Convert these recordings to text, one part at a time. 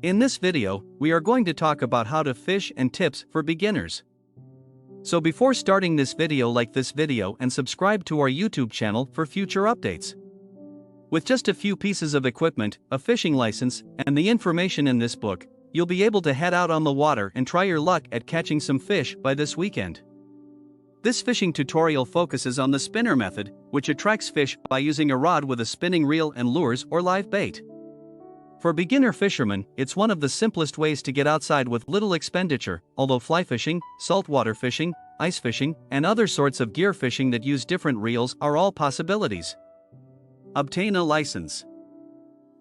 In this video, we are going to talk about how to fish and tips for beginners. So before starting this video, like this video and subscribe to our YouTube channel for future updates. With just a few pieces of equipment, a fishing license, and the information in this book, you'll be able to head out on the water and try your luck at catching some fish by this weekend. This fishing tutorial focuses on the spinner method, which attracts fish by using a rod with a spinning reel and lures or live bait. For beginner fishermen, it's one of the simplest ways to get outside with little expenditure, although fly fishing, saltwater fishing, ice fishing, and other sorts of gear fishing that use different reels are all possibilities. Obtain a license.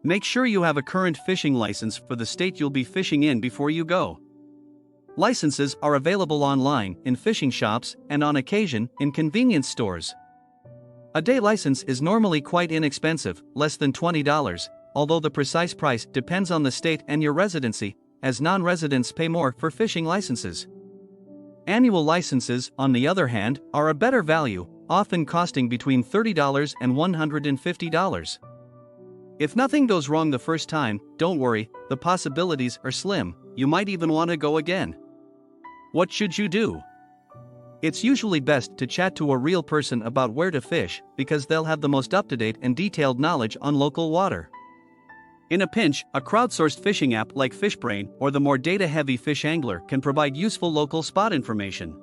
Make sure you have a current fishing license for the state you'll be fishing in before you go. Licenses are available online, in fishing shops, and on occasion, in convenience stores. A day license is normally quite inexpensive, less than $20, although the precise price depends on the state and your residency, as non-residents pay more for fishing licenses. Annual licenses, on the other hand, are a better value, often costing between $30 and $150. If nothing goes wrong the first time, don't worry, the possibilities are slim, you might even want to go again. What should you do? It's usually best to chat to a real person about where to fish, because they'll have the most up-to-date and detailed knowledge on local water. In a pinch, a crowdsourced fishing app like Fishbrain or the more data-heavy FishAngler can provide useful local spot information.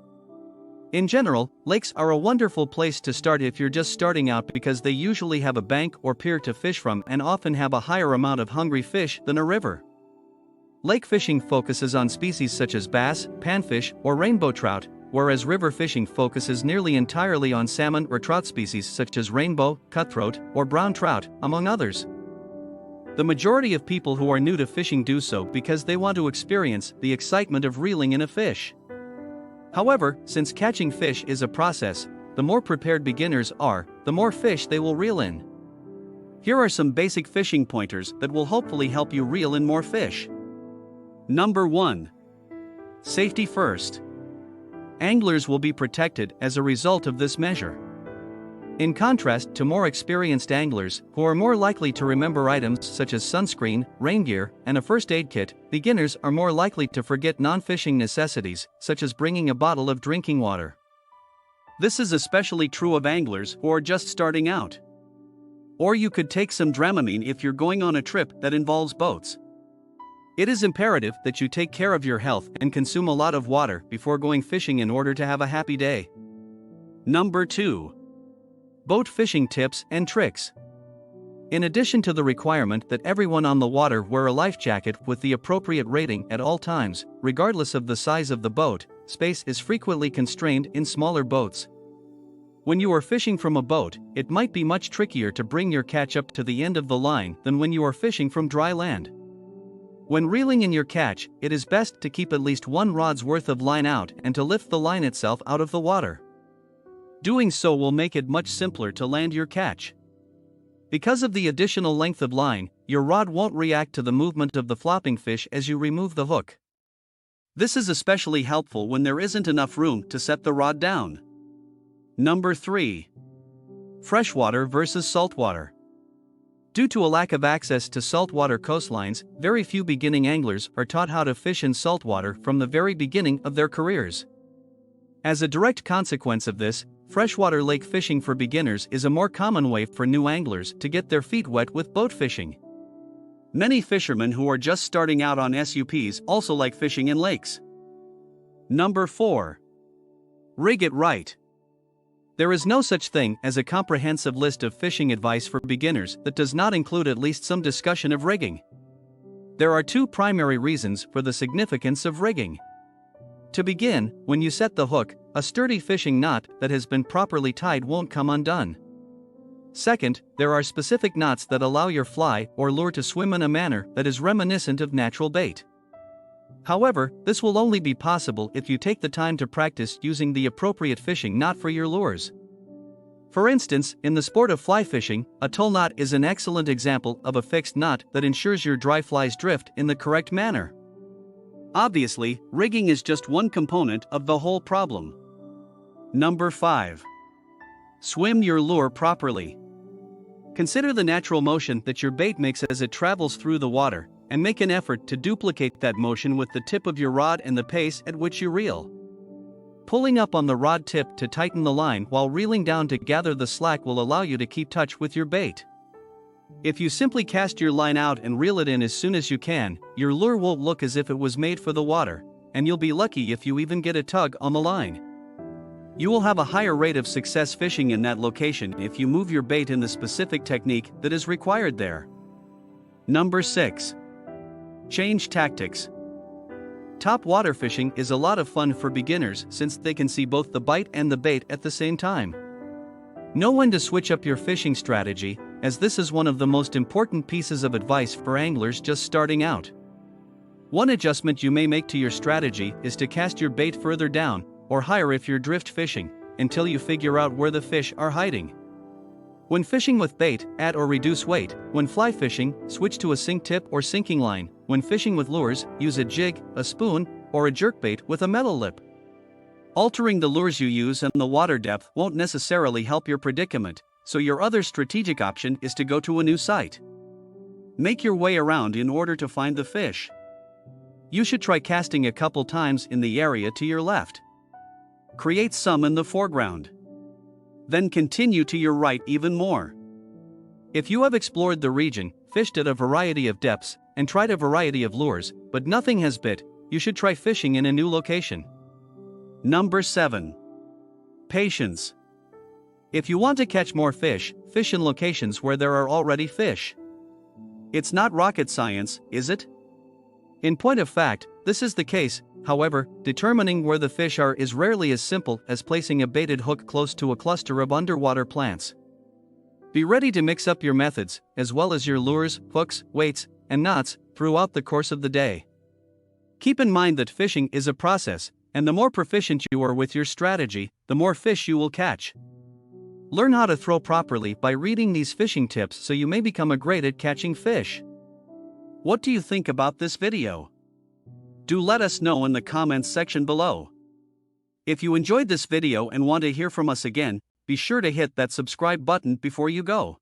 In general, lakes are a wonderful place to start if you're just starting out because they usually have a bank or pier to fish from and often have a higher amount of hungry fish than a river. Lake fishing focuses on species such as bass, panfish, or rainbow trout, whereas river fishing focuses nearly entirely on salmon or trout species such as rainbow, cutthroat, or brown trout, among others. The majority of people who are new to fishing do so because they want to experience the excitement of reeling in a fish. However, since catching fish is a process, the more prepared beginners are, the more fish they will reel in. Here are some basic fishing pointers that will hopefully help you reel in more fish. Number 1. Safety first. Anglers will be protected as a result of this measure. In contrast to more experienced anglers, who are more likely to remember items such as sunscreen, rain gear, and a first aid kit, beginners are more likely to forget non-fishing necessities, such as bringing a bottle of drinking water. This is especially true of anglers who are just starting out. Or you could take some Dramamine if you're going on a trip that involves boats. It is imperative that you take care of your health and consume a lot of water before going fishing in order to have a happy day. Number 2. Boat fishing tips and tricks. In addition to the requirement that everyone on the water wear a life jacket with the appropriate rating at all times, regardless of the size of the boat, space is frequently constrained in smaller boats. When you are fishing from a boat, it might be much trickier to bring your catch up to the end of the line than when you are fishing from dry land. When reeling in your catch, it is best to keep at least one rod's worth of line out and to lift the line itself out of the water. Doing so will make it much simpler to land your catch. Because of the additional length of line, your rod won't react to the movement of the flopping fish as you remove the hook. This is especially helpful when there isn't enough room to set the rod down. Number 3. Freshwater versus saltwater. Due to a lack of access to saltwater coastlines, very few beginning anglers are taught how to fish in saltwater from the very beginning of their careers. As a direct consequence of this, freshwater lake fishing for beginners is a more common way for new anglers to get their feet wet with boat fishing. Many fishermen who are just starting out on SUPs also like fishing in lakes. Number 4. Rig it right. There is no such thing as a comprehensive list of fishing advice for beginners that does not include at least some discussion of rigging. There are two primary reasons for the significance of rigging. To begin, when you set the hook, a sturdy fishing knot that has been properly tied won't come undone. Second, there are specific knots that allow your fly or lure to swim in a manner that is reminiscent of natural bait. However, this will only be possible if you take the time to practice using the appropriate fishing knot for your lures. For instance, in the sport of fly fishing, a toll knot is an excellent example of a fixed knot that ensures your dry flies drift in the correct manner. Obviously, rigging is just one component of the whole problem. Number 5. Swim your lure properly. Consider the natural motion that your bait makes as it travels through the water, and make an effort to duplicate that motion with the tip of your rod and the pace at which you reel. Pulling up on the rod tip to tighten the line while reeling down to gather the slack will allow you to keep touch with your bait. If you simply cast your line out and reel it in as soon as you can, your lure won't look as if it was made for the water, and you'll be lucky if you even get a tug on the line. You will have a higher rate of success fishing in that location if you move your bait in the specific technique that is required there. Number 6. Change tactics. Top water fishing is a lot of fun for beginners since they can see both the bite and the bait at the same time. Know when to switch up your fishing strategy, as this is one of the most important pieces of advice for anglers just starting out. One adjustment you may make to your strategy is to cast your bait further down, or higher if you're drift fishing, until you figure out where the fish are hiding. When fishing with bait, add or reduce weight. When fly fishing, switch to a sink tip or sinking line. When fishing with lures, use a jig, a spoon, or a jerkbait with a metal lip. Altering the lures you use and the water depth won't necessarily help your predicament, so your other strategic option is to go to a new site. Make your way around in order to find the fish. You should try casting a couple times in the area to your left. Create some in the foreground. Then continue to your right even more. If you have explored the region, fished at a variety of depths, and tried a variety of lures, but nothing has bit, you should try fishing in a new location. Number 7. Patience. If you want to catch more fish, fish in locations where there are already fish. It's not rocket science, is it? In point of fact, this is the case. However, determining where the fish are is rarely as simple as placing a baited hook close to a cluster of underwater plants. Be ready to mix up your methods, as well as your lures, hooks, weights, and knots, throughout the course of the day. Keep in mind that fishing is a process, and the more proficient you are with your strategy, the more fish you will catch. Learn how to throw properly by reading these fishing tips so you may become great at catching fish. What do you think about this video? Do let us know in the comments section below. If you enjoyed this video and want to hear from us again, be sure to hit that subscribe button before you go.